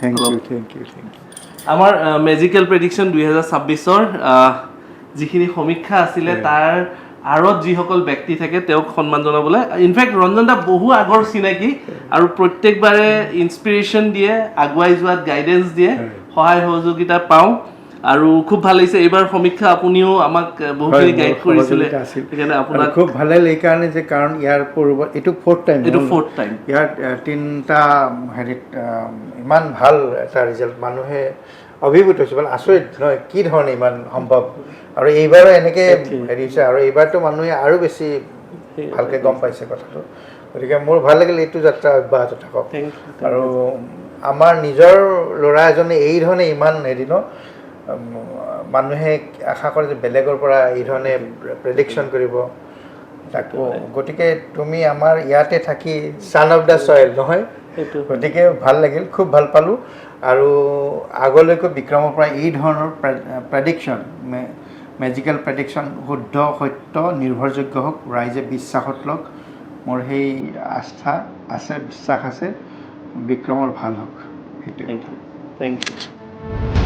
thank U আমাৰ magical prediction 2026ৰ যিখিনি সমীক্ষা আছিলে তাৰ আঁৰত যিসকল ব্যক্তি থাকে তেওঁক সন্মান জনাবলৈ ইনফেক্ট ৰঞ্জন দা বহু আগৰ চিনাকি আৰু প্ৰত্যেকবাৰে ইনস্পিৰেশ্যন দিয়ে আগুৱাই যোৱাত গাইডেঞ্চ দিয়ে সহায় সহযোগিতা পাওঁ আৰু খুব ভাল লাগিছে এইবাৰ সমীক্ষা আপুনিও আমাক বহুখিনি গাইড কৰিছিলে সেইকাৰণে আপোনাক খুব ভালে লাগে এইকাৰণে যে কাৰণ ইয়াৰ পূৰ্ব এইটো ফ'ৰ্থ টাইম ইয়াৰ তিনিটা হেৰিত ইমান ভাল এটা ৰিজাল্ট মানুহে অভিভূত হৈছে মানে আচৰিত নহয় কি ধৰণে ইমান সম্ভৱ আৰু এইবাৰো এনেকৈ হেৰি হৈছে আৰু এইবাৰতো মানুহে আৰু বেছি ভালকৈ গম পাইছে কথাটো গতিকে মোৰ ভাল লাগিল এইটো যাত্ৰা অব্যাহত থাকক আৰু আমাৰ নিজৰ ল'ৰা এজনে এই ধৰণে ইমান হেৰি ন মানুহে আশা কৰে যে বেলেগৰ পৰা এই ধৰণে প্ৰেডিকশ্যন কৰিব তাকো গতিকে তুমি আমাৰ ইয়াতে থাকি ছান অফ দ্য চইল নহয় গতিকে ভাল লাগিল খুব ভাল পালোঁ আৰু আগলৈকে বিক্ৰমৰ পৰা এই ধৰণৰ প্ৰেডিকশ্যন মেজিকেল প্ৰেডিকশ্যন শুদ্ধ সত্য নিৰ্ভৰযোগ্য হওক ৰাইজে বিশ্বাসত লওক মোৰ সেই আস্থা আছে বিশ্বাস আছে বিক্ৰমৰ ভাল হওক সেইটোৱে থেংক ইউ